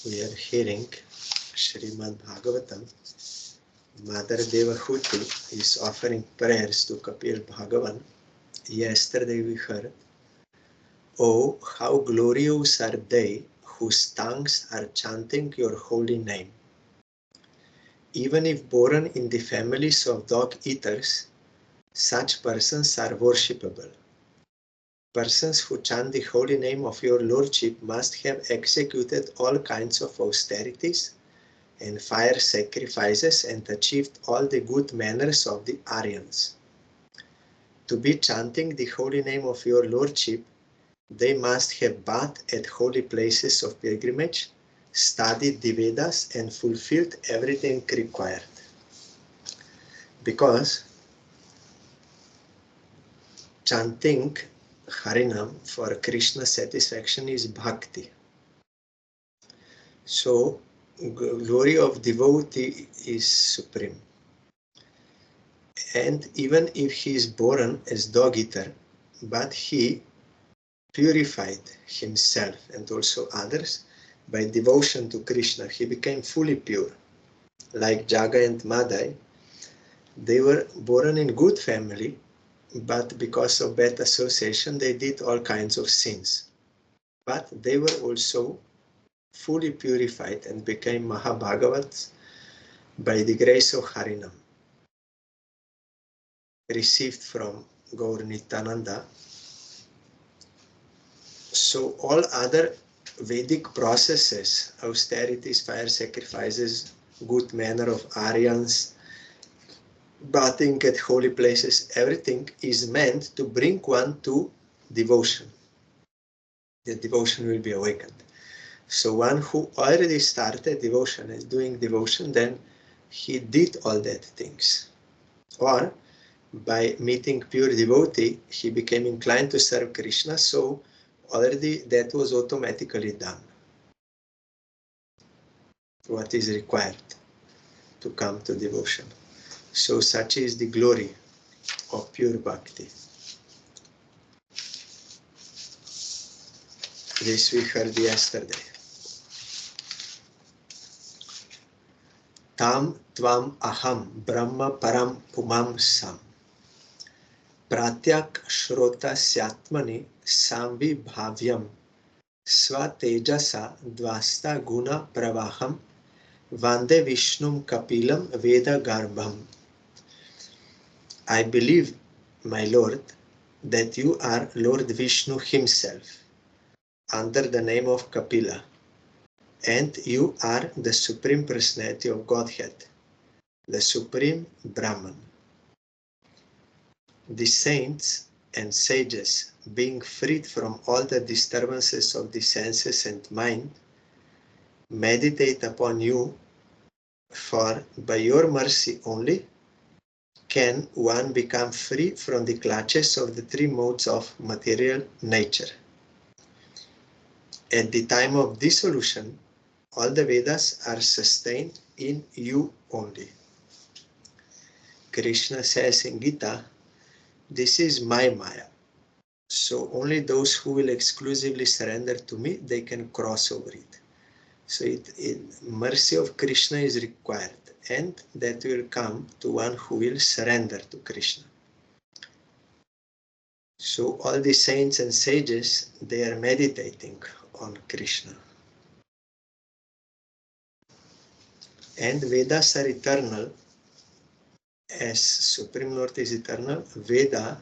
We are hearing SRIMAD Bhagavatam. Mother Devahuti is offering prayers to Kapil Bhagavan. Yesterday we heard, "Oh, how glorious are they whose tongues are chanting your holy name. Even if born in the families of dog eaters, such persons are worshipable. Persons who chant the holy name of your Lordship must have executed all kinds of austerities and fire sacrifices and achieved all the good manners of the Aryans. To be chanting the holy name of your Lordship, they must have bathed at holy places of pilgrimage, studied the Vedas, and fulfilled everything required. Because chanting Harinam for Krishna satisfaction is bhakti. So, glory of devotee is supreme. And even if he is born as dog eater, but he purified himself and also others by devotion to Krishna, he became fully pure. Like Jaga and Madai, they were born in good family, but because of bad association, they did all kinds of sins. But they were also fully purified and became Mahabhagavats by the grace of Harinam, received from Gaur Nityananda. So all other Vedic processes, austerities, fire sacrifices, good manner of Aryans, bathing at holy places, everything is meant to bring one to devotion. The devotion will be awakened. So one who already started devotion is doing devotion, then he did all that things. Or by meeting pure devotee, he became inclined to serve Krishna, so already that was automatically done. What is required to come to devotion. So such is the glory of pure bhakti. This we heard yesterday. Tam tvam aham brahma param pumam sam. Pratyak shrota syatmani samvi bhavyam svatejasa dvasta guna pravaham vande vishnum kapilam veda garbham. I believe, my Lord, that you are Lord Vishnu himself, under the name of Kapila, and you are the Supreme Personality of Godhead, the Supreme Brahman. The saints and sages, being freed from all the disturbances of the senses and mind, meditate upon you, for by your mercy only can one become free from the clutches of the three modes of material nature. At the time of dissolution, all the Vedas are sustained in you only. Krishna says in Gita, "This is my Maya." So only those who will exclusively surrender to me, they can cross over it. So mercy of Krishna is required, and that will come to one who will surrender to Krishna. So all the saints and sages, they are meditating on Krishna. And Vedas are eternal. As Supreme Lord is eternal, Veda,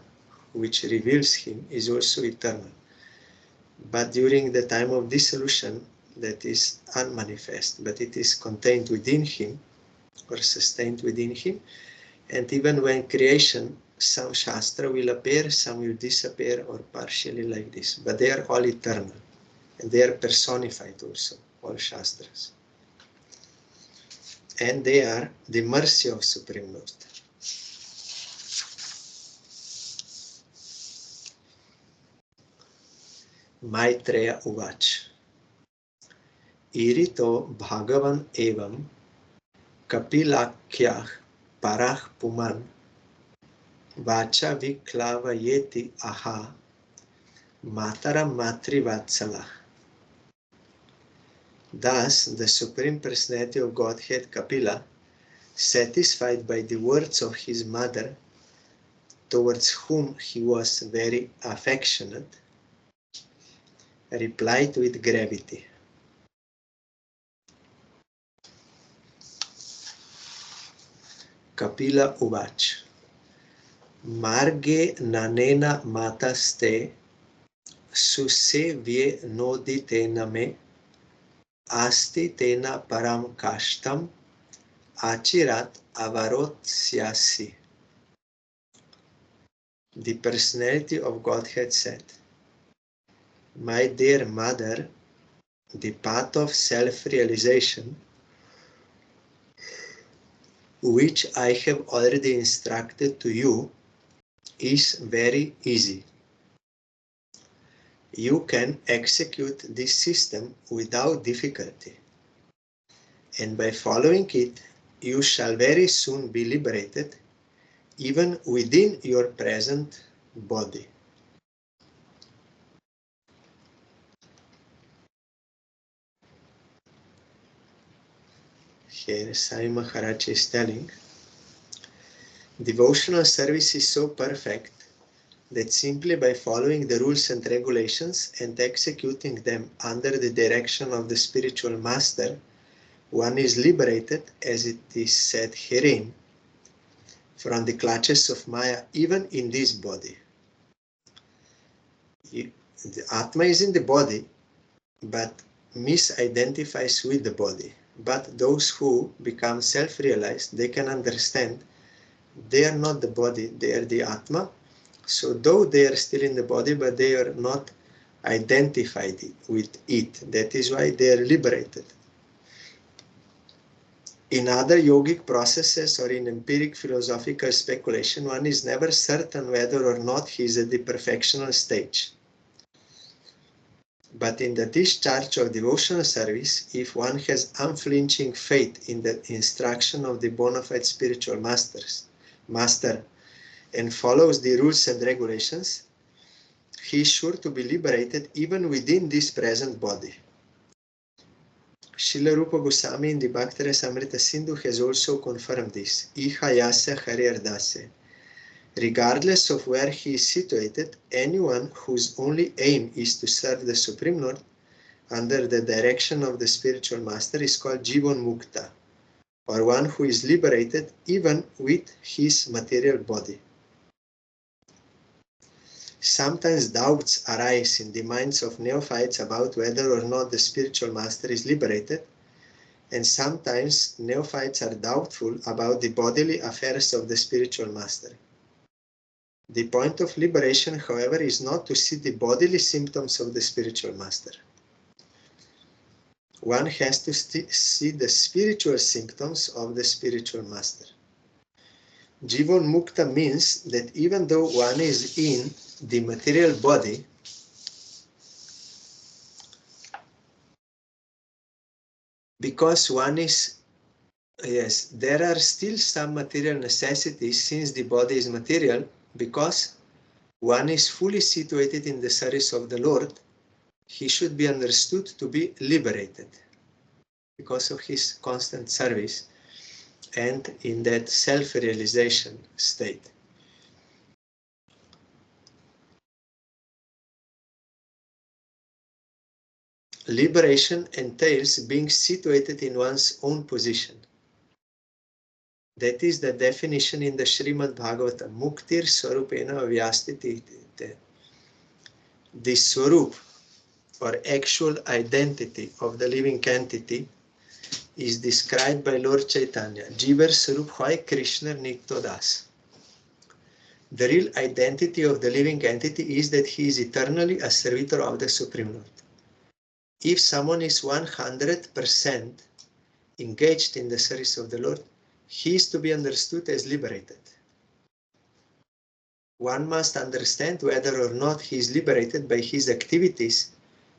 which reveals him, is also eternal. But during the time of dissolution, that is unmanifest, but it is contained within him or sustained within him. And even when creation, some Shastra will appear, some will disappear, or partially like this. But they are all eternal, and they are personified also, all Shastras. And they are the mercy of Supreme Lord. Maitreya Uvach. Irito Bhagavan evam Kapilakyah Parah Puman Vacha Viklavayeti Aha Matara Matri Vatsalah. Thus, the Supreme Personality of Godhead, Kapila, satisfied by the words of his mother, towards whom he was very affectionate, replied with gravity. Kapila Uvach. Marge nanena mataste susevye noditena me asti tena param kashtam achirat avarot syasi. The Personality of Godhead said, "My dear mother, the path of self-realization, which I have already instructed to you, is very easy. You can execute this system without difficulty, and by following it, you shall very soon be liberated, even within your present body." Here Sai Maharaj is telling, devotional service is so perfect that simply by following the rules and regulations and executing them under the direction of the spiritual master, one is liberated, as it is said herein, from the clutches of Maya, even in this body. The Atma is in the body, but misidentifies with the body. But those who become self-realized, they can understand they are not the body, they are the Atma. So though they are still in the body, but they are not identified with it. That is why they are liberated. In other yogic processes or in empiric philosophical speculation, one is never certain whether or not he is at the perfectional stage. But in the discharge of devotional service, if one has unflinching faith in the instruction of the bona fide spiritual master, and follows the rules and regulations, he is sure to be liberated even within this present body. Srila Rupa Goswami in the Bhakti-Rasamrita Sindhu has also confirmed this. Iha yasya haryardase. Regardless of where he is situated, anyone whose only aim is to serve the Supreme Lord under the direction of the spiritual master is called Jivan Mukta, or one who is liberated even with his material body. Sometimes doubts arise in the minds of neophytes about whether or not the spiritual master is liberated, and sometimes neophytes are doubtful about the bodily affairs of the spiritual master. The point of liberation, however, is not to see the bodily symptoms of the spiritual master. One has to see the spiritual symptoms of the spiritual master. Jivan Mukta means that even though one is in the material body, because one is, yes, there are still some material necessities since the body is material, because one is fully situated in the service of the Lord, he should be understood to be liberated because of his constant service and in that self-realization state. Liberation entails being situated in one's own position. That is the definition in the SRIMAD BHAGAVATM. Muktir Swarupena Vyastiti. The Swarup, or actual identity of the living entity, is described by Lord Chaitanya. Jivar Swarup Hoy Krishna Nikto Das. The real identity of the living entity is that he is eternally a servitor of the Supreme Lord. If someone is 100% engaged in the service of the Lord, he is to be understood as liberated. One must understand whether or not he is liberated by his activities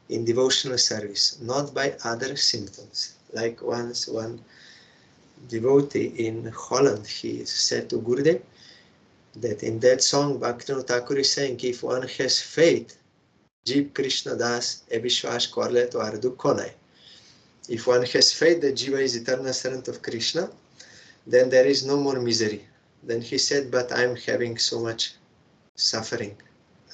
in devotional service, not by other symptoms. Like once one devotee in Holland, he said to Gurudev that in that song Bhaktivinoda Thakur is saying, if one has faith, Jeev Krishna Das Evishwash Korle to Ardu Konai. If one has faith that Jiva is eternal servant of Krishna, then there is no more misery. Then he said, but I am having so much suffering.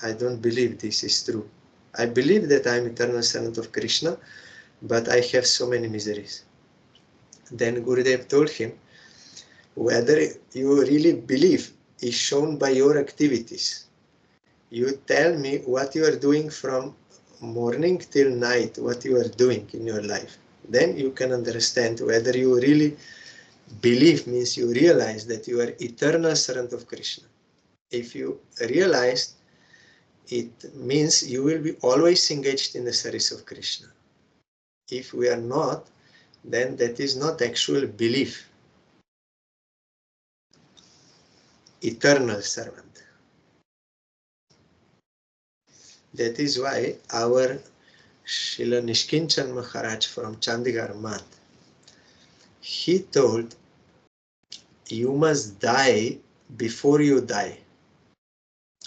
I don't believe this is true. I believe that I am eternal servant of Krishna, but I have so many miseries. Then Gurudev told him, whether you really believe is shown by your activities. You tell me what you are doing from morning till night, what you are doing in your life. Then you can understand whether you really believe, means you realize that you are eternal servant of Krishna. If you realize, it means you will be always engaged in the service of Krishna. If we are not, then that is not actual belief. Eternal servant. That is why our Srila Nishkinchan Maharaj from Chandigarh Math, he told, you must die before you die.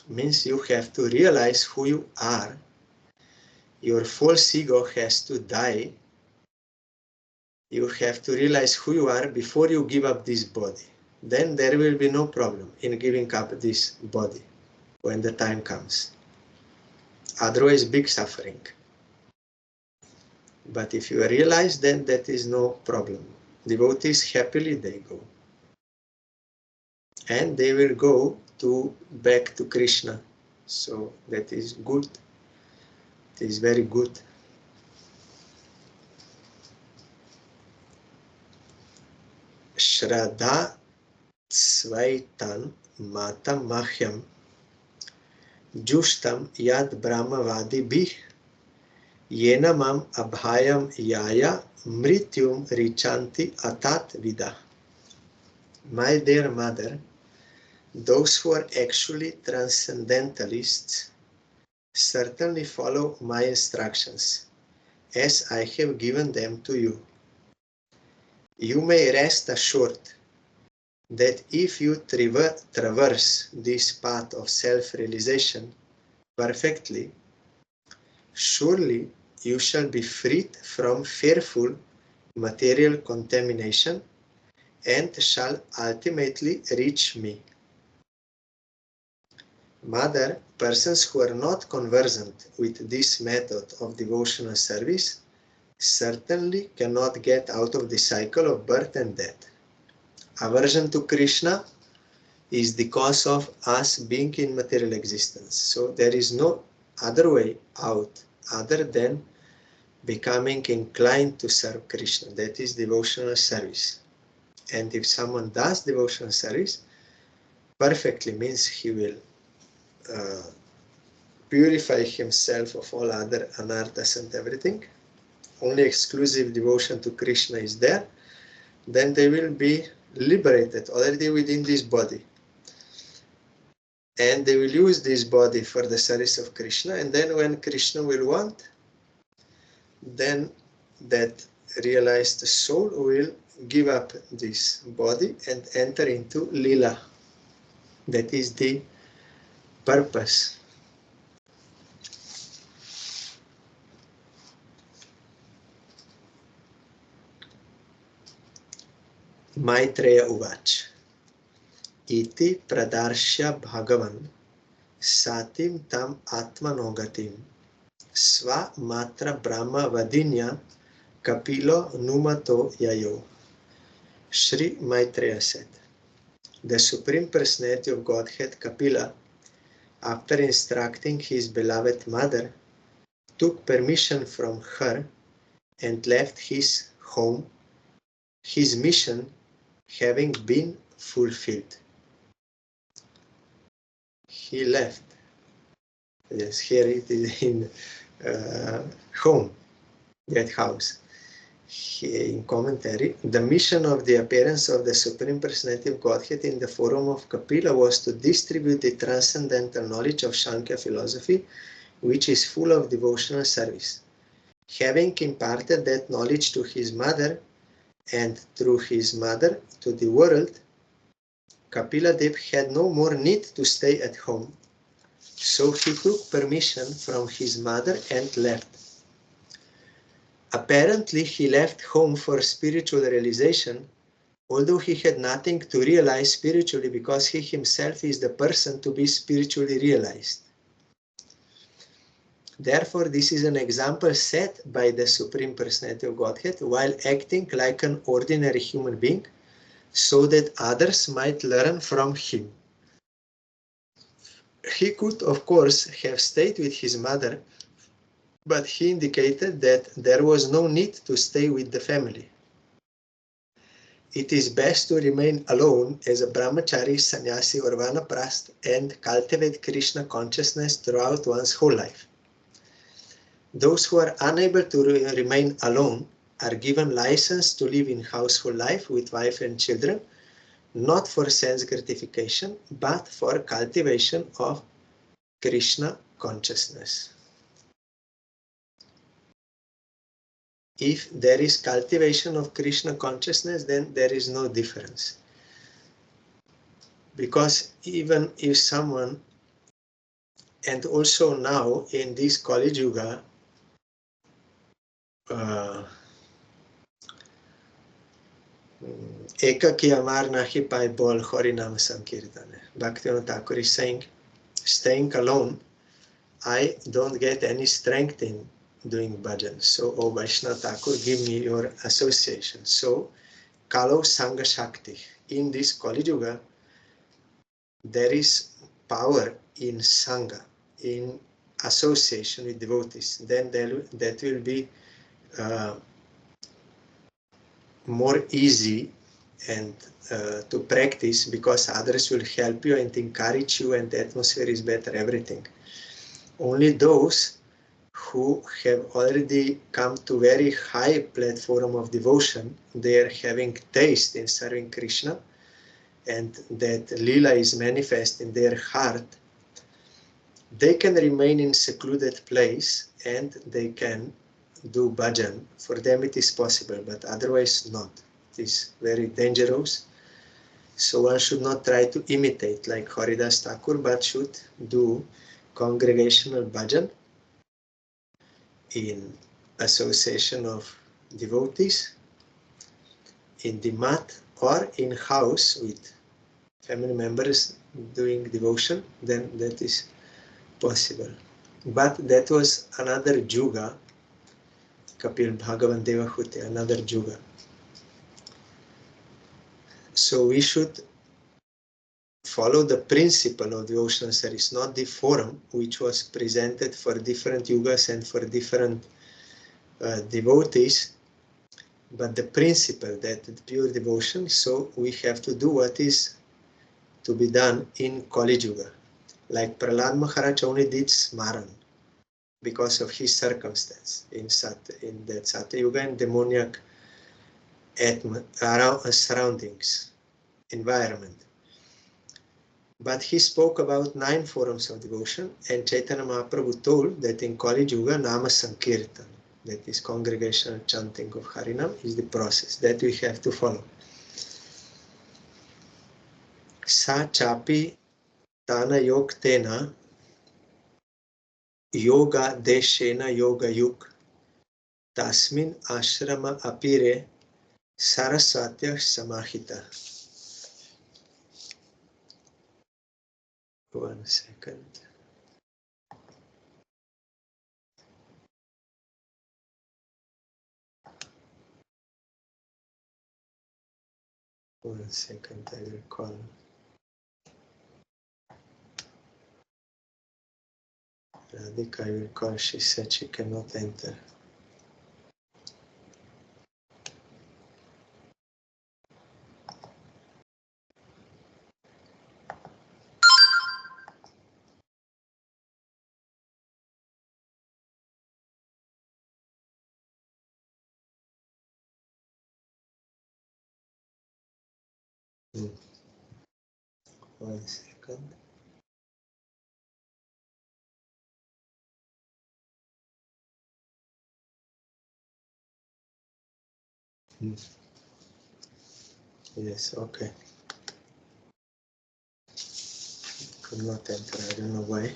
Means you have to realize who you are. Your false ego has to die. You have to realize who you are before you give up this body. Then there will be no problem in giving up this body when the time comes. Otherwise, big suffering. But if you realize, then that is no problem. Devotees happily they go. And they will go back to Krishna. So that is good. It is very good. Shraddha Svaitan Matam Mahyam Jushtam Yad Brahmavadi Bih Yenamam Abhayam Yaya Mrityum Richanti Atat Vida. My dear mother, those who are actually transcendentalists certainly follow my instructions as I have given them to you. You may rest assured that if you traverse this path of self-realization perfectly, surely you shall be freed from fearful material contamination and shall ultimately reach me. Mother, persons who are not conversant with this method of devotional service certainly cannot get out of the cycle of birth and death. Aversion to Krishna is the cause of us being in material existence. So there is no other way out other than becoming inclined to serve Krishna. That is devotional service. And if someone does devotional service, perfectly means he will purify himself of all other anarthas and everything. Only exclusive devotion to Krishna is there. Then they will be liberated already within this body. And they will use this body for the service of Krishna. And then when Krishna will want, then that realized soul will give up this body and enter into Lila. That is the purpose. Maitreya Uvach. Iti pradarshya bhagavan satim tam atmanogatim sva matra brahma vadinya kapilo numato yayo. Sri Maitreya said, the Supreme Personality of Godhead Kapila, after instructing his beloved mother, took permission from her and left his home, his mission having been fulfilled. He left. Yes, here it is in home, that house. In commentary, the mission of the appearance of the Supreme Personality of Godhead in the form of Kapila was to distribute the transcendental knowledge of Sankhya philosophy, which is full of devotional service. Having imparted that knowledge to his mother and through his mother to the world, Kapila Dev had no more need to stay at home. So he took permission from his mother and left. Apparently, he left home for spiritual realization, although he had nothing to realize spiritually because he himself is the person to be spiritually realized. Therefore, this is an example set by the Supreme Personality of Godhead while acting like an ordinary human being, so that others might learn from him. He could, of course, have stayed with his mother, but he indicated that there was no need to stay with the family. It is best to remain alone as a brahmachari, sannyasi or vanaprastha and cultivate Krishna consciousness throughout one's whole life. Those who are unable to remain alone are given license to live in household life with wife and children, not for sense gratification, but for cultivation of Krishna consciousness. If there is cultivation of Krishna consciousness, then there is no difference. Because even if someone, and also now in this Kali Yuga, Ekaki amar nahi pai bol Harinam Sankirtane. Bhaktivinoda Thakur is saying, staying alone, I don't get any strength in doing bhajan. So, O Vaishnava Thakur, give me your association. So, Kalo Sangha Shakti. In this Kali Yuga, there is power in Sangha, in association with devotees. Then that will be more easy and to practice, because others will help you and encourage you, and the atmosphere is better, everything. Only those who have already come to very high platform of devotion, they are having taste in serving Krishna, and that Lila is manifest in their heart, they can remain in secluded place and they can do bhajan. For them it is possible, but otherwise not. It is very dangerous. So one should not try to imitate like Haridas Thakur, but should do congregational bhajan in association of devotees, in the mat or in house with family members doing devotion, then that is possible. But that was another juga, Kapil Bhagavan Devahuti, another juga. So we should follow the principle of devotional service, not the forum which was presented for different yugas and for different devotees, but the principle that pure devotion. So we have to do what is to be done in Kali Yuga. Like Prahlad Maharaj only did Smaran because of his circumstance in that Satya Yuga and demoniac surroundings, environment. But he spoke about 9 forms of devotion, and Chaitanya Mahaprabhu told that in Kali Yuga, Nama Sankirtan, that is congregational chanting of Harinam, is the process that we have to follow. Sa chapi tana yoktena yoga deshena yoga yuk tasmin ashrama apire saraswatya samahita. 1 second. I will call Radhika. I will call. She said she cannot enter. Hmm. 1 second. Hmm. Yes, okay. Could not enter. I don't know why.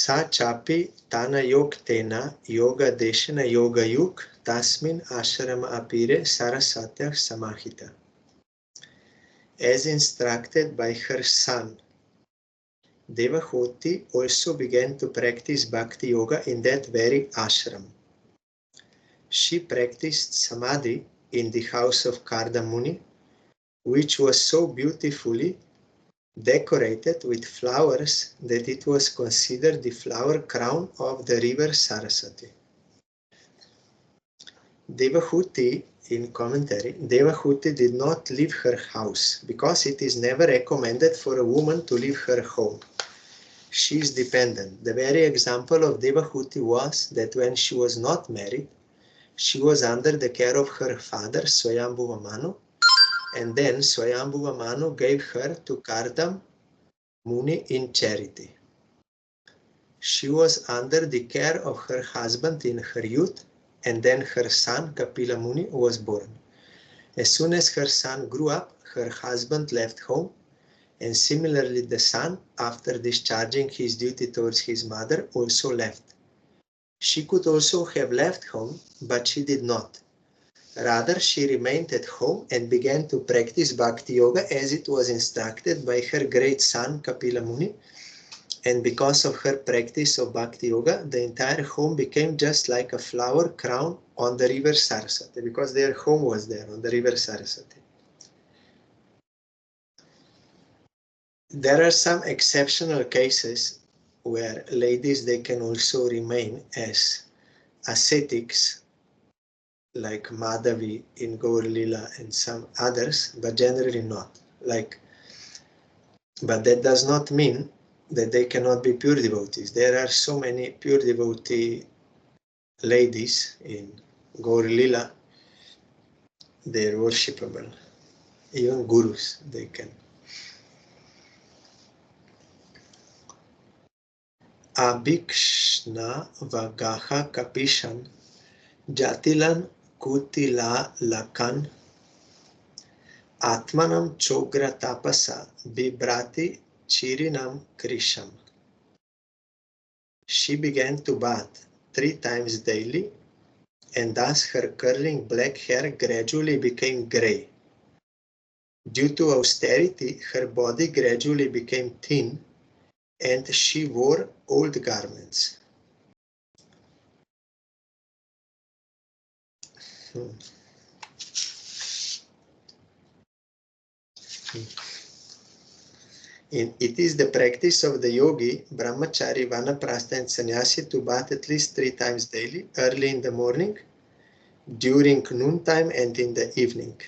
Sa chapi tana yoktena yoga deshana yoga yuk tasmin ashrama apire sarasatya samahita. As instructed by her son, Devahuti also began to practice bhakti yoga in that very ashram. She practiced samadhi in the house of Kardamuni, which was so beautifully decorated with flowers that it was considered the flower crown of the river Saraswati. Devahuti, in commentary, Devahuti did not leave her house because it is never recommended for a woman to leave her home. She is dependent. The very example of Devahuti was that when she was not married, she was under the care of her father, Swayambhuva Manu, and then Swayambhuva Manu gave her to Kardam Muni in charity. She was under the care of her husband in her youth, and then her son, Kapila Muni, was born. As soon as her son grew up, her husband left home, and similarly the son, after discharging his duty towards his mother, also left. She could also have left home, but she did not. Rather, she remained at home and began to practice Bhakti Yoga as it was instructed by her great son Kapila Muni. And because of her practice of Bhakti Yoga, the entire home became just like a flower crown on the river Saraswati, because their home was there on the river Saraswati. There are some exceptional cases where ladies, they can also remain as ascetics, like Madhavi in Gaur Lila and some others, but generally not. But that does not mean that they cannot be pure devotees. There are so many pure devotee ladies in Gaur Lila, they are worshipable. Even gurus, they can. Abhikshna vagaha kapishan jatilan kutila lakan atmanam chogra tapasa bibrati chirinam krisham. She began to bath 3 times daily, and thus her curling black hair gradually became grey. Due to austerity, her body gradually became thin, and she wore old garments. It is the practice of the yogi, brahmachari, vanaprastha and sannyasi to bath at least 3 times daily, early in the morning, during noontime and in the evening.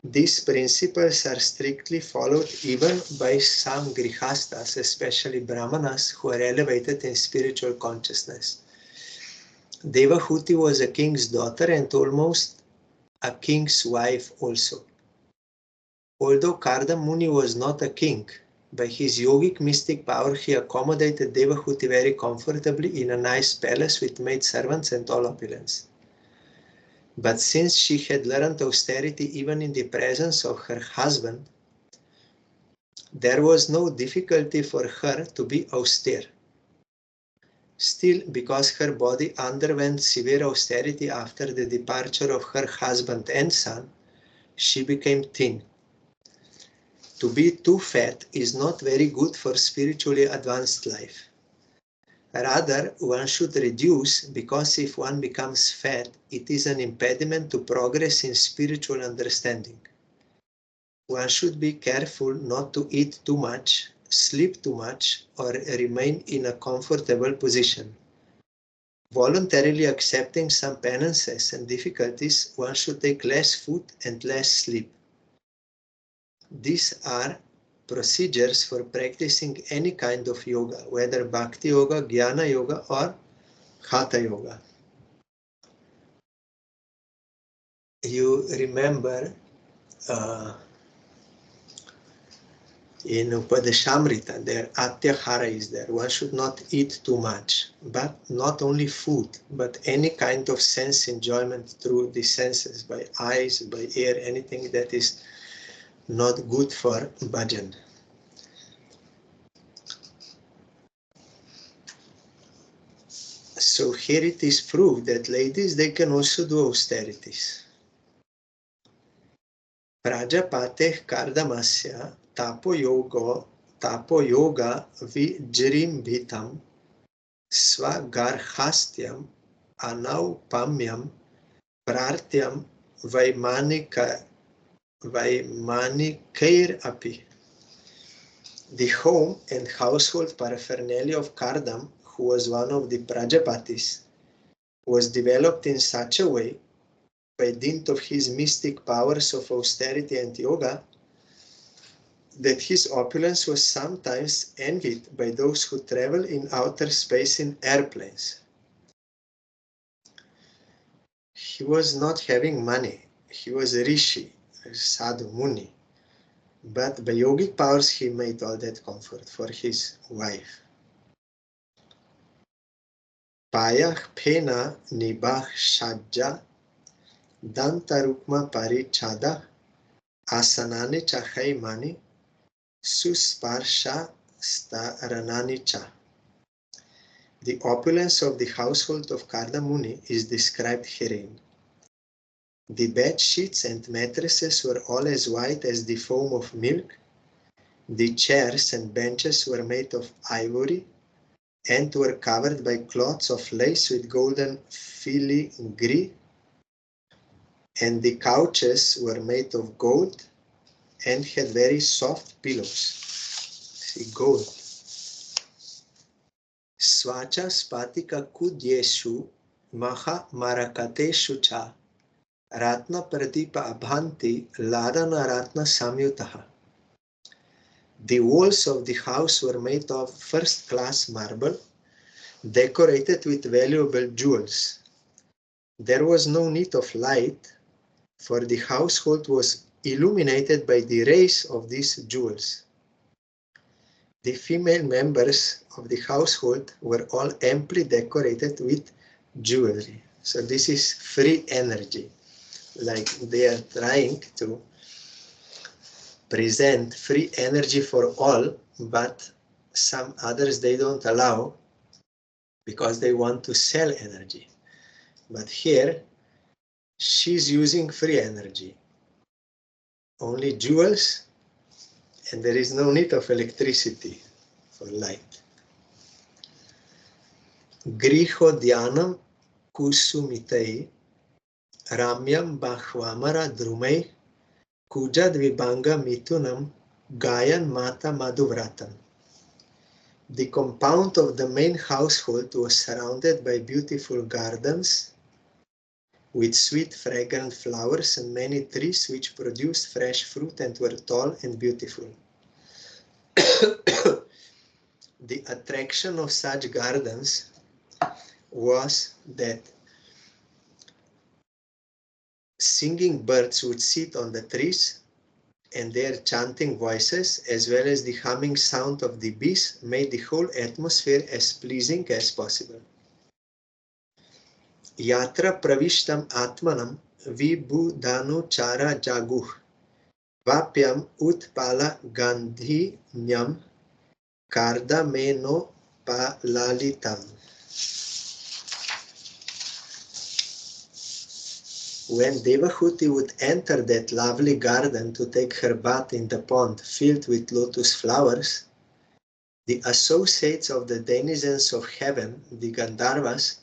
These principles are strictly followed even by some grihastas, especially brahmanas, who are elevated in spiritual consciousness. Devahuti was a king's daughter and almost a king's wife also. Although Kardam Muni was not a king, by his yogic mystic power he accommodated Devahuti very comfortably in a nice palace with maid servants and all opulence. But since she had learned austerity even in the presence of her husband, there was no difficulty for her to be austere. Still, because her body underwent severe austerity after the departure of her husband and son, she became thin. To be too fat is not very good for spiritually advanced life. Rather, one should reduce, because if one becomes fat, it is an impediment to progress in spiritual understanding. One should be careful not to eat too much, sleep too much, or remain in a comfortable position. Voluntarily accepting some penances and difficulties, one should take less food and less sleep. These are procedures for practicing any kind of yoga, whether Bhakti Yoga, Jnana Yoga, or Hatha Yoga. You remember in Upadeshamrita, there Atyahara is there. One should not eat too much, but not only food, but any kind of sense enjoyment through the senses, by eyes, by ear, anything that is not good for bhajan. So here it is proved that ladies, they can also do austerities. Prajapate kardamasya tapo yoga vijrimbhitam swagarhastyam anaupamyam prartyam vaimanicair api. The home and household paraphernalia of Kardam, who was one of the Prajapatis, was developed in such a way, by dint of his mystic powers of austerity and yoga, that his opulence was sometimes envied by those who travel in outer space in airplanes. He was not having money. He was a rishi, a sadhu, muni. But by yogic powers he made all that comfort for his wife. Payah pena nibah shajja dantarukma parichada asanani chahaimani susparsha staranani cha. The opulence of the household of Kardamuni is described herein. The bed sheets and mattresses were all as white as the foam of milk. The chairs and benches were made of ivory and were covered by cloths of lace with golden filigree, and the couches were made of gold and had very soft pillows. See, gold. Svacha spatika kudyeshu maha marakateshu cha ratna pradipa abhanti ladana ratna samyutaha. The walls of the house were made of first-class marble, decorated with valuable jewels. There was no need of light, for the household was illuminated by the rays of these jewels. The female members of the household were all amply decorated with jewelry. So this is free energy. Like they are trying to present free energy for all, but some others they don't allow because they want to sell energy. But here, she's using free energy. Only jewels, and there is no need of electricity for light. Griho dhyanam kusumitai ramyam bahvamara drumai kujad vibanga mitunam gayan mata madhuvratam. The compound of the main household was surrounded by beautiful gardens with sweet fragrant flowers and many trees which produced fresh fruit and were tall and beautiful. The attraction of such gardens was that singing birds would sit on the trees, and their chanting voices, as well as the humming sound of the bees, made the whole atmosphere as pleasing as possible. Yatra pravishtam atmanam vibudhanu chara jaguh vapyam utpala gandhi nyam kardameno palalitam. When Devahuti would enter that lovely garden to take her bath in the pond filled with lotus flowers, the associates of the denizens of heaven, the Gandharvas,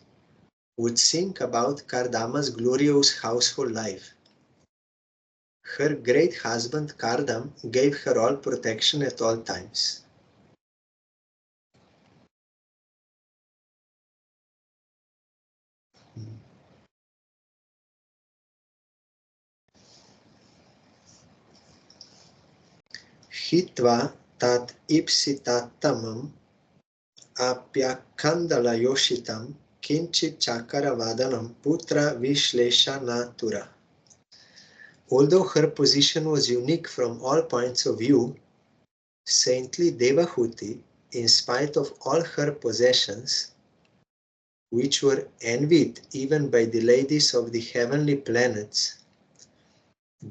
would sing about Kardama's glorious household life. Her great husband Kardam gave her all protection at all times. Hitva tat ipsitattamam apyakandala yoshitam kinchit chakara vadanam putra vishlesha natura. Although her position was unique from all points of view, saintly Devahuti, in spite of all her possessions, which were envied even by the ladies of the heavenly planets,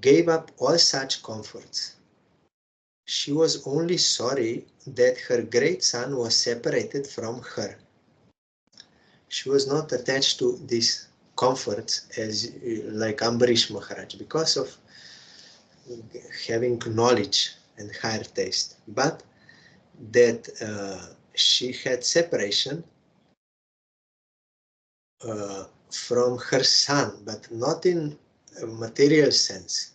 gave up all such comforts. She was only sorry that her great son was separated from her. She was not attached to these comforts as like Ambarish Maharaj because of having knowledge and higher taste, but that she had separation from her son, but not in a material sense,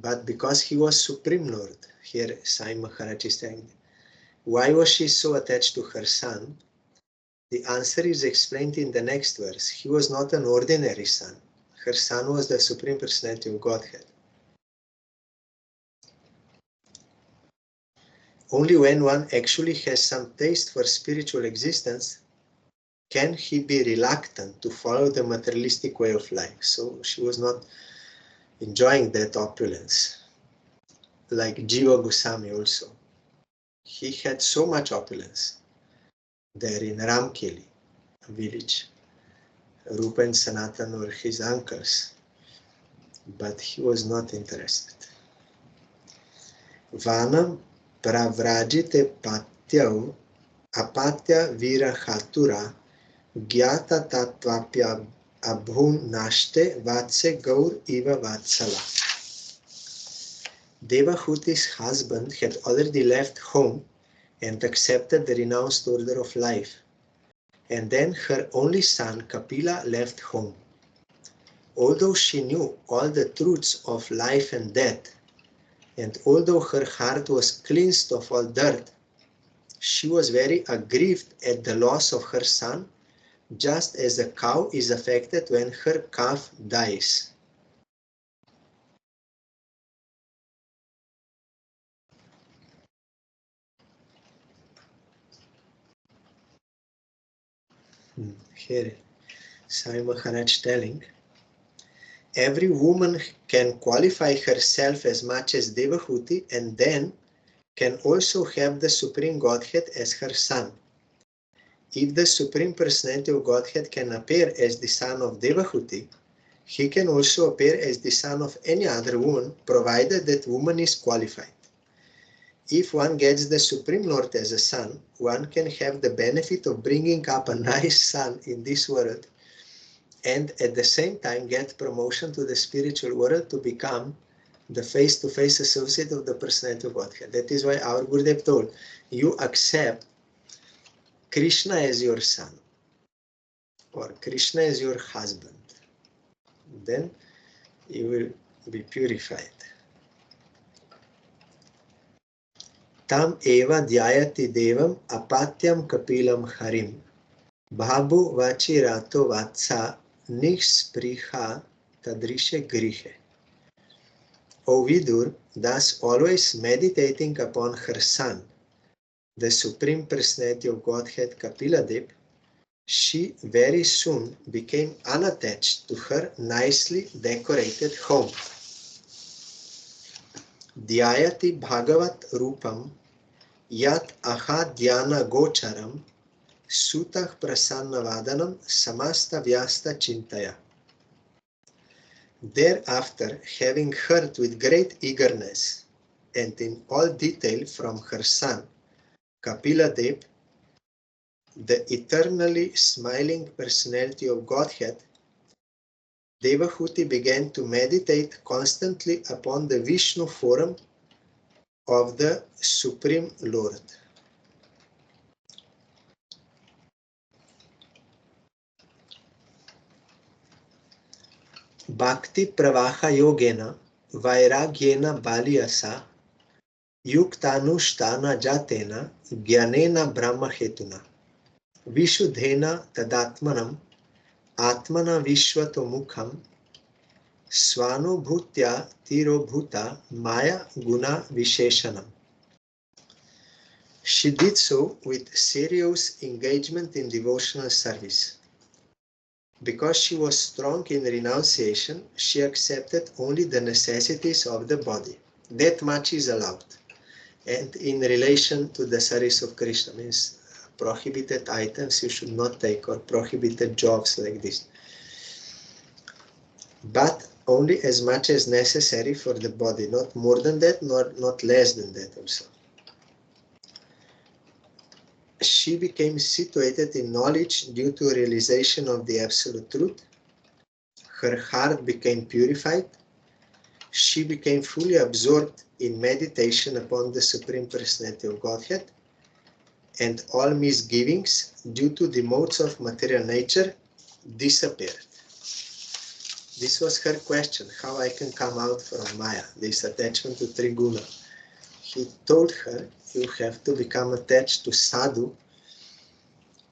but because he was Supreme Lord. Here Sai Maharaj is saying, why was she so attached to her son? The answer is explained in the next verse. He was not an ordinary son. Her son was the Supreme Personality of Godhead. Only when one actually has some taste for spiritual existence can he be reluctant to follow the materialistic way of life. So she was not enjoying that opulence. Like Jiva Goswami also. He had so much opulence there in Ramkeli village. Rupa and Sanatan were his uncles, but he was not interested. Vanam pravrajite patyau apatya virahatura gyata tatvapya abhun nashte vatse gaur iva vatsala. Devahuti's husband had already left home and accepted the renounced order of life. And then her only son, Kapila, left home. Although she knew all the truths of life and death, and although her heart was cleansed of all dirt, she was very aggrieved at the loss of her son, just as a cow is affected when her calf dies. Here, Sai Maharaj telling, every woman can qualify herself as much as Devahuti and then can also have the Supreme Godhead as her son. If the Supreme Personality of Godhead can appear as the son of Devahuti, he can also appear as the son of any other woman, provided that woman is qualified. If one gets the Supreme Lord as a son, one can have the benefit of bringing up a nice son in this world and at the same time get promotion to the spiritual world to become the face-to-face associate of the Personality of Godhead. That is why our Gurudev told, you accept Krishna as your son or Krishna as your husband. Then you will be purified. Tam eva dhyayati devam apatyam kapilam harim bhabu vachirato vatsa nishspriha tadrishe grihe. O Vidur, thus always meditating upon her son, the Supreme Personality of Godhead Kapiladev, she very soon became unattached to her nicely decorated home. Dhyayati Bhagavat Rupam Yat Aha Dhyana Gocharam Sutah Prasanna Vadanam Samasta Vyasta Chintaya. Thereafter, having heard with great eagerness and in all detail from her son, Kapiladev, the eternally smiling personality of Godhead, Devahuti began to meditate constantly upon the Vishnu form of the Supreme Lord. Bhakti Pravaha Yogena Vairagyena Baliyasa Yuktanushtana Jatena Gyanena Brahma Hetuna Vishuddhena Tadatmanam Atmana Vishwato Mukham Svanubhutya Tirobhuta Maya Guna Visheshanam. She did so with serious engagement in devotional service. Because she was strong in renunciation, she accepted only the necessities of the body. That much is allowed. And in relation to the service of Krishna, means prohibited items you should not take or prohibited jobs like this. But only as much as necessary for the body, not more than that, nor not less than that also. she became situated in knowledge due to realization of the absolute truth. Her heart became purified. She became fully absorbed in meditation upon the Supreme Personality of Godhead, and all misgivings due to the modes of material nature disappeared. This was her question, how I can come out from Maya, this attachment to Triguna. He told her, you have to become attached to Sadhu,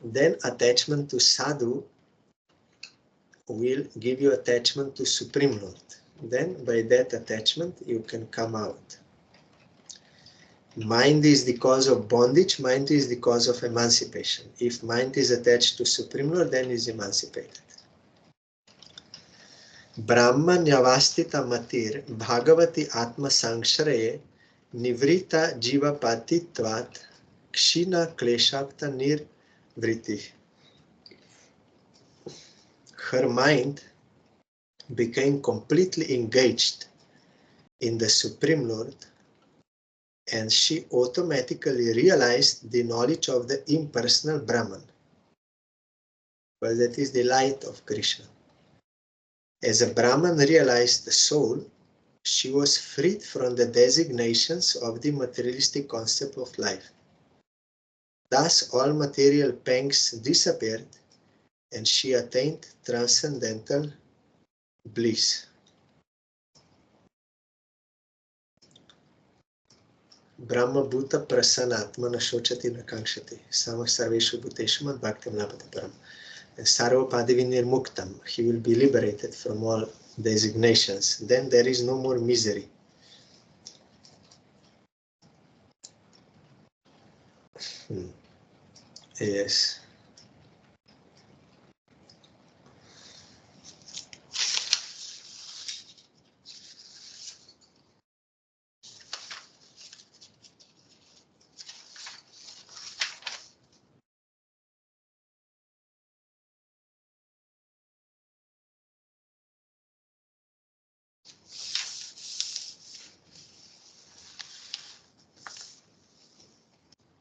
then attachment to Sadhu will give you attachment to Supreme Lord. Then by that attachment you can come out. Mind is the cause of bondage, mind is the cause of emancipation. If mind is attached to Supreme Lord, then is emancipated. Brahma nyavastita matir bhagavati atma sangshreye nivrita jiva patitvat kshina kleshapta nirvriti. Her mind became completely engaged in the Supreme Lord, and she automatically realized the knowledge of the impersonal Brahman. Well, that is the light of Krishna. As a Brahman realized the soul, she was freed from the designations of the materialistic concept of life. Thus, all material pangs disappeared, and she attained transcendental bliss. Brahma bhuta prasanatma na shochati na kankshati samah sarveshu bhuteshu mad bhaktim labhati param. And sarva padivinir muktam, he will be liberated from all designations. Then there is no more misery. Yes.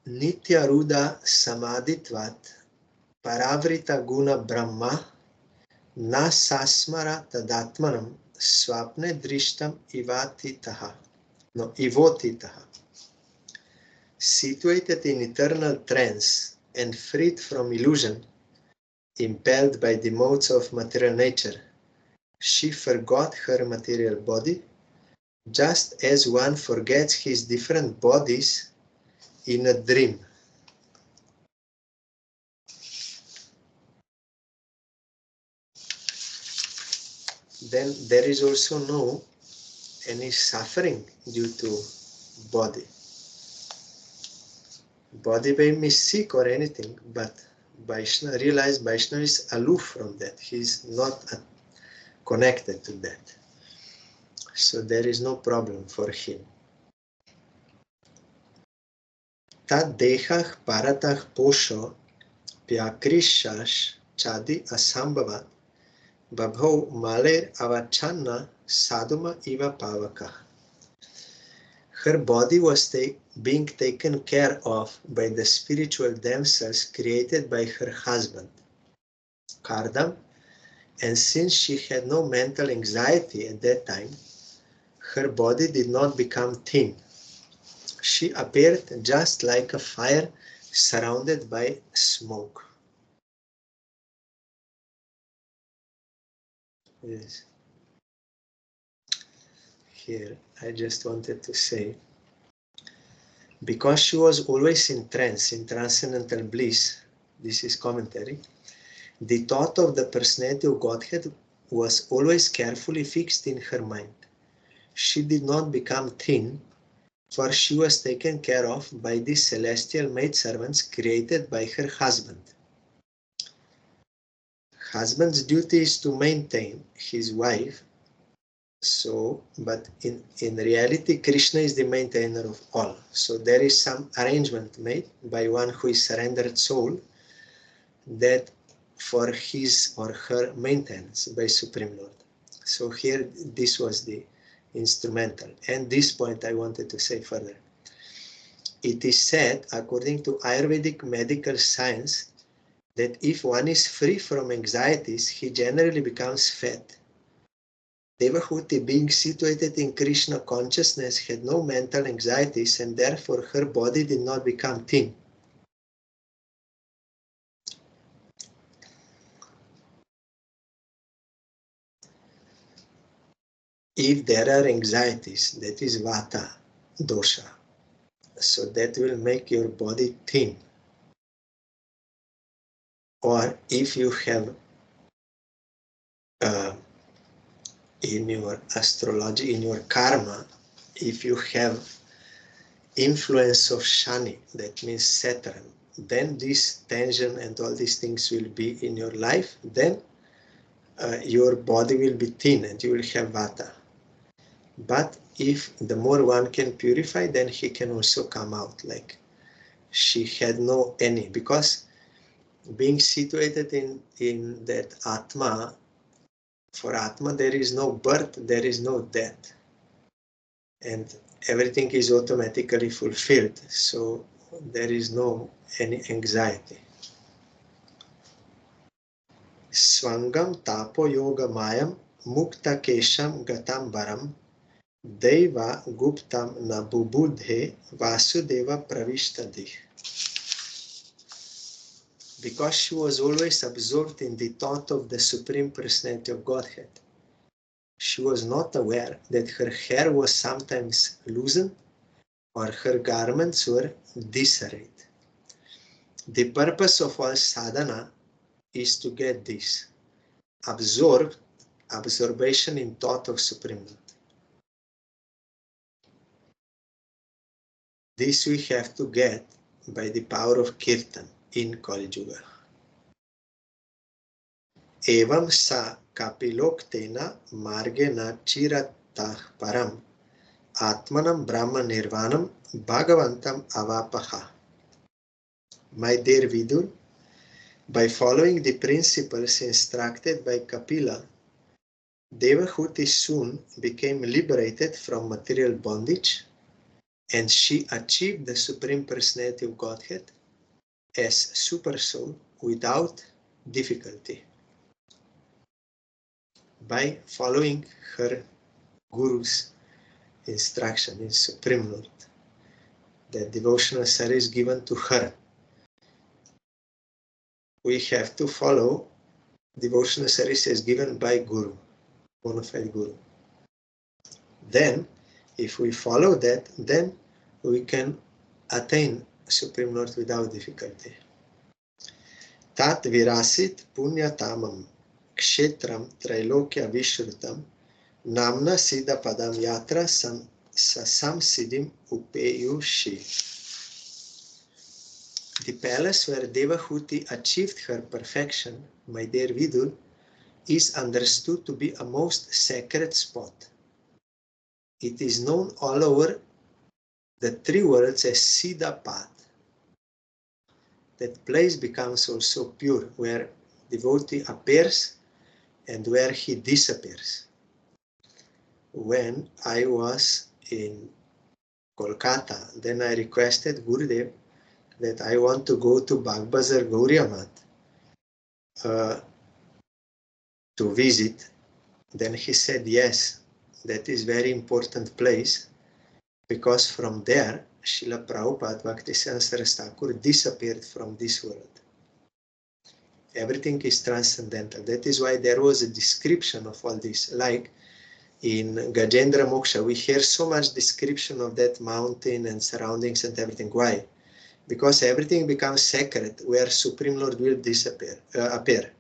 Nitya Ruda Samadhitvat Paravrita Guna Brahma Na Sasmara Tadatmanam Swapne Drishtam Ivatitaha. No, Ivotitaha. Situated in eternal trance and freed from illusion, impelled by the modes of material nature, she forgot her material body, just as one forgets his different bodies in a dream. Then there is also no any suffering due to body. Body may be sick or anything, but Vaishnava, realize Vaishnava is aloof from that. He is not connected to that. So there is no problem for him. Tad dehach paratach posho pyakrishash chadi asambhavat babho maler avachanna saduma iva pavaka. Her body was being taken care of by the spiritual damsels created by her husband, Kardam, and since she had no mental anxiety at that time, her body did not become thin. She appeared just like a fire surrounded by smoke. Yes. Here, I just wanted to say, because she was always in trance, in transcendental bliss, this is commentary, the thought of the personality of Godhead was always carefully fixed in her mind. She did not become thin, for she was taken care of by the celestial maidservants created by her husband. Husband's duty is to maintain his wife, but in reality, Krishna is the maintainer of all. So there is some arrangement made by one who is surrendered soul that for his or her maintenance by Supreme Lord. So here, this was the instrumental. And this point I wanted to say further. It is said, according to Ayurvedic medical science, that if one is free from anxieties, he generally becomes fat. Devahuti, being situated in Krishna consciousness, had no mental anxieties, and therefore her body did not become thin. If there are anxieties, that is vata, dosha, so that will make your body thin. Or if you have in your astrology, in your karma, if you have influence of Shani, that means Saturn, then this tension and all these things will be in your life, then your body will be thin and you will have vata. But if the more one can purify, then he can also come out like she had no any, because being situated in that Atma, for Atma there is no birth, there is no death, and everything is automatically fulfilled, so there is no any anxiety. Swangam tapo yoga mayam mukta kesham gatam baram deva guptam nabubudhe vasudeva pravishtadih. Because she was always absorbed in the thought of the Supreme Personality of Godhead, she was not aware that her hair was sometimes loosened or her garments were disarrayed. The purpose of all sadhana is to get this absorption in thought of Supreme Lord. This we have to get by the power of Kirtan in Kali Yuga. Evam sa kapiloktena margena chiratah param atmanam brahma nirvanam bhagavantam avapaha. My dear Vidur, by following the principles instructed by Kapila, Devahuti soon became liberated from material bondage, and she achieved the Supreme Personality of Godhead as Super Soul without difficulty, by following her Guru's instruction in Supreme Lord. The devotional service given to her. We have to follow devotional services given by Guru, bona fide Guru. Then, if we follow that, then we can attain Supreme Lord without difficulty. Tat virasit punyatamam kshetram trailokya vishrutam namna siddha padam yatra sasam siddhim upeyushi. The palace where Devahuti achieved her perfection, my dear Vidur, is understood to be a most sacred spot. It is known all over the three worlds as Siddha Path. That place becomes also pure, where devotee appears and where he disappears. When I was in Kolkata, then I requested Gurudev that I want to go to Bagbazar Gauriya Math to visit. Then he said, yes, that is very important place, because from there Srila Prabhupada Bhaktisiddhanta Saraswati Thakur disappeared from this world. Everything is transcendental. That is why there was a description of all this. Like in Gajendra Moksha, we hear so much description of that mountain and surroundings and everything. Why? Because everything becomes sacred where Supreme Lord will appear.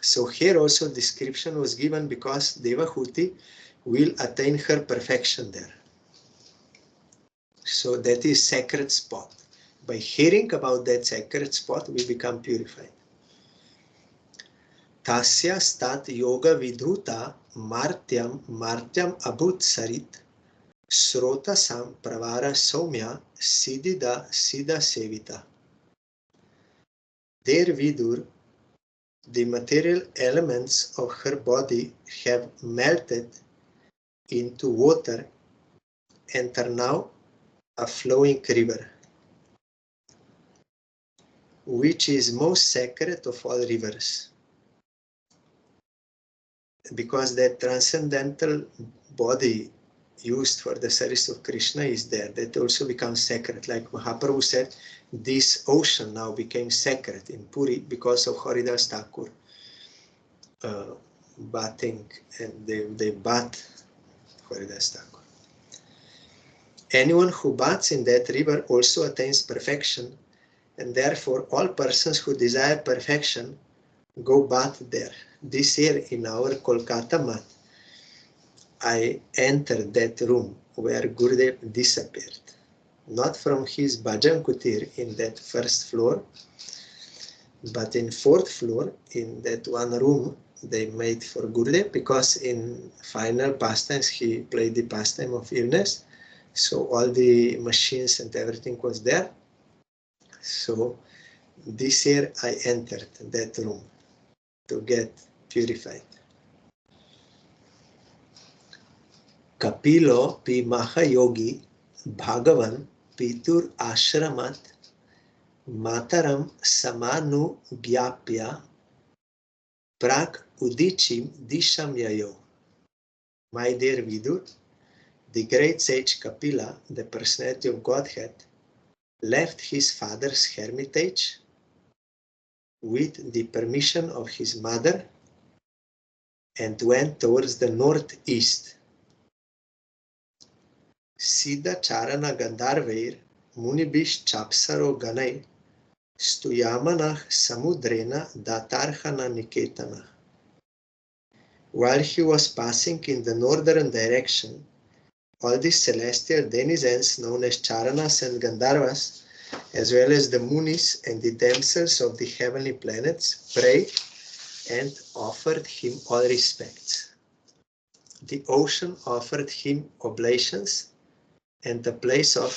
So here also description was given because Devahuti will attain her perfection there. So that is sacred spot. By hearing about that sacred spot, we become purified. Tasya stat yoga vidhuta martyam abhut sarit srota sam pravara soumya siddhida siddha sevita. There Vidur, the material elements of her body have melted into water and are now a flowing river. which is most sacred of all rivers. Because that transcendental body used for the service of Krishna is there, that also becomes sacred. Like Mahaprabhu said, this ocean now became sacred in Puri because of Haridas Thakur bathing, and they bath Haridas Thakur. Anyone who baths in that river also attains perfection, and therefore all persons who desire perfection go bath there. This year in our Kolkata mat, I entered that room where Gurudev disappeared. Not from his bhajan kutir in that first floor, but in fourth floor, in that one room they made for Gurudev, because in final pastimes he played the pastime of illness. So all the machines and everything was there. So this year I entered that room to get purified. Kapilo pi Mahayogi Bhagavan Pitur Ashramat Mataram Samanu Gyapya Prak Udichim Disham Yayo. My dear Vidur, the great sage Kapila, the personality of Godhead, left his father's hermitage with the permission of his mother and went towards the northeast. Siddha Charana Gandharvair Munibish Chapsaro Ganai Stuyamanah Samudrena Datarhana Niketana. While he was passing in the northern direction, all the celestial denizens known as Charanas and Gandharvas, as well as the Munis and the damsels of the heavenly planets, prayed and offered him all respects. The ocean offered him oblations and a place of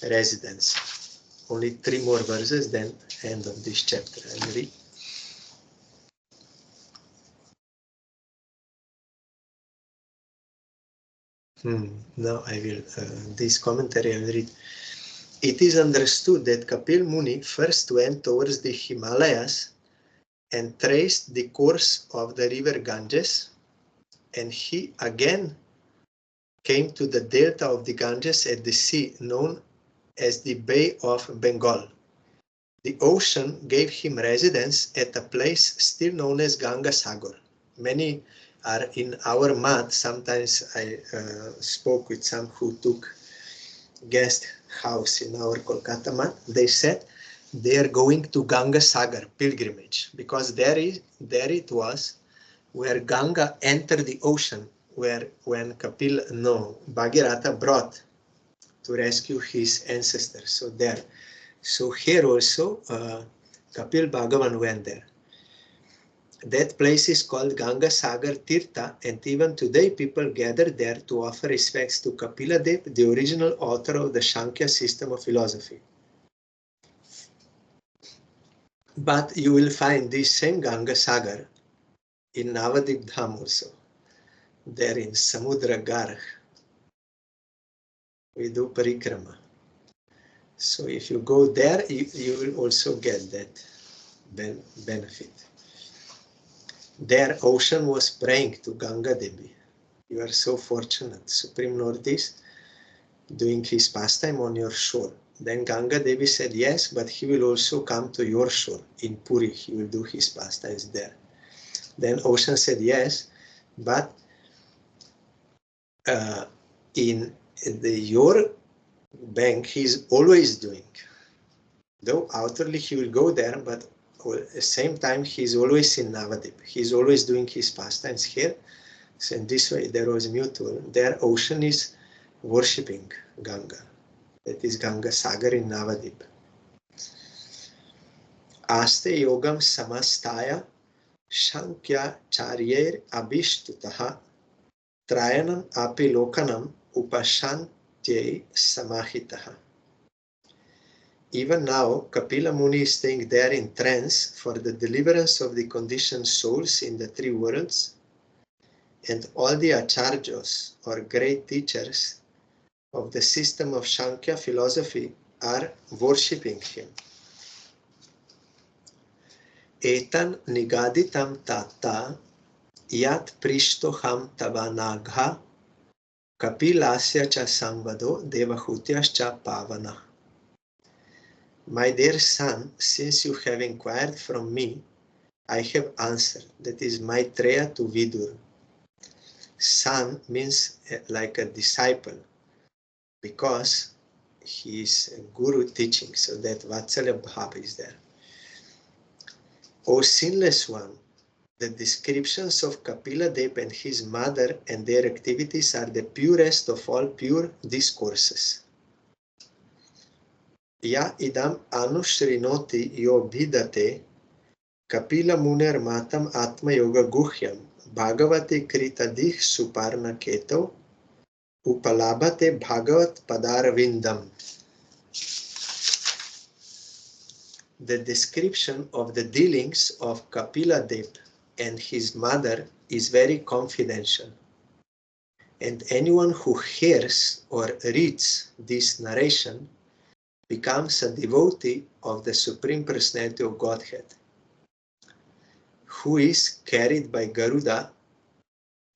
residence. Only 3 more verses, then end of this chapter. I'll read. Now I will, this commentary I will read. It is understood that Kapil Muni first went towards the Himalayas and traced the course of the river Ganges, and he again came to the delta of the Ganges at the sea known as the Bay of Bengal. The ocean gave him residence at a place still known as Ganga Sagar. Many are in our mat. Sometimes I spoke with some who took guest house in our Kolkata mat. They said they are going to Ganga Sagar pilgrimage, because there it was where Ganga entered the ocean, when Bhagirath brought to rescue his ancestors. So there. So here also Kapil Bhagavan went there. That place is called Ganga Sagar Tirtha, and even today people gather there to offer respects to Kapila Dev, the original author of the Sankhya system of philosophy. But you will find this same Ganga Sagar in Navadip Dham also. There in Samudra Garh, we do parikrama. So if you go there, you will also get that benefit. Their ocean was praying to Ganga Devi. You are so fortunate. Supreme Lord is doing his pastime on your shore. Then Ganga Devi said yes, but he will also come to your shore in Puri. He will do his pastimes there. Then ocean said yes, but in your bank he is always doing. Though outwardly he will go there, but at the same time he is always in Navadip. He is always doing his pastimes here. So in this way there was mutual. Their ocean is worshipping Ganga. That is Ganga Sagar in Navadip. Aste yogam samastaya shankya charyer abhishtutaha trayanam api lokanam upashantyai samahitaha. Even now, Kapila Muni is staying there in trance for the deliverance of the conditioned souls in the 3 worlds, and all the acharyas or great teachers of the system of Sankhya philosophy are worshipping him. Etan nigaditam tata yat prishtoham tavanagha kapilasya cha samvado devahutyas cha pavana. My dear son, since you have inquired from me, I have answered. That is Maitreya to Vidur. Son means like a disciple, because he is a guru teaching, so that Vatsalya Bhava is there. O sinless one, the descriptions of Kapila Dev and his mother and their activities are the purest of all pure discourses. Ya idam anushrinoti yo bhidate Kapila Muner Matam Atma Yoga Guhyam Bhagavati Kritadih Suparna Keto Upalabhate Bhagavat Padarvindam. The description of the dealings of Kapila Dev and his mother is very confidential, and anyone who hears or reads this narration becomes a devotee of the Supreme Personality of Godhead, who is carried by Garuda,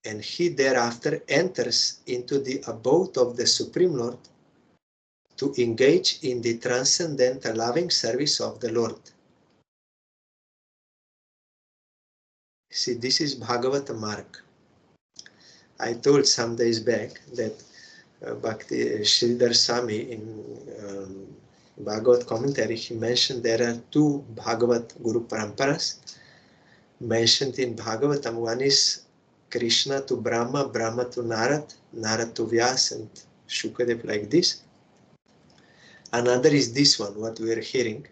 and he thereafter enters into the abode of the Supreme Lord to engage in the transcendental loving service of the Lord. See, this is Bhagavata Marg. I told some days back that Bhakti Sridhar Swami in Bhagavat commentary, he mentioned there are two Bhagavat Guru Paramparas mentioned in Bhagavatam. One is Krishna to Brahma, Brahma to Narad, Narad to Vyas and Shukadev, like this. Another is this one, what we are hearing.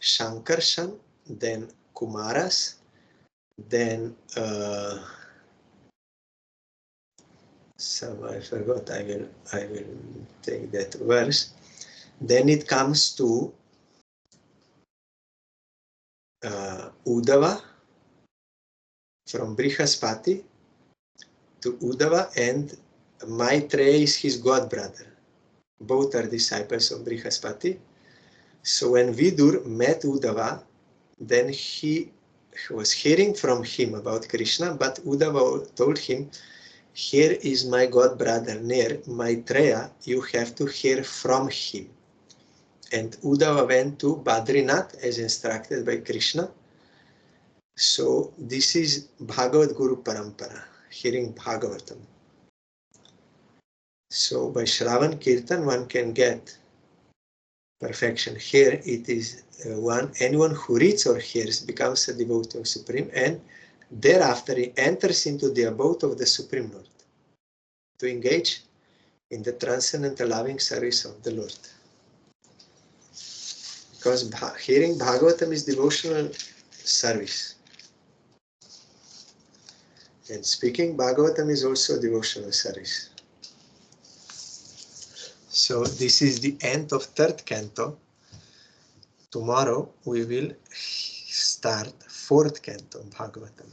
Shankarshan, then Kumaras, then I forgot, I will take that verse. Then it comes to Uddhava, from Brihaspati to Uddhava, and Maitreya is his god brother. Both are disciples of Brihaspati. So when Vidur met Uddhava, then he was hearing from him about Krishna, but Uddhava told him, here is my god brother near Maitreya, you have to hear from him. And Uddhava went to Badrinath as instructed by Krishna. So this is Bhagavat Guru Parampara, hearing Bhagavatam. So by Shravan Kirtan one can get perfection. Here it is anyone who reads or hears becomes a devotee of Supreme, and thereafter he enters into the abode of the Supreme Lord to engage in the transcendental loving service of the Lord. Because hearing Bhagavatam is devotional service. And speaking Bhagavatam is also devotional service. So this is the end of third canto. Tomorrow we will start fourth canto of Bhagavatam.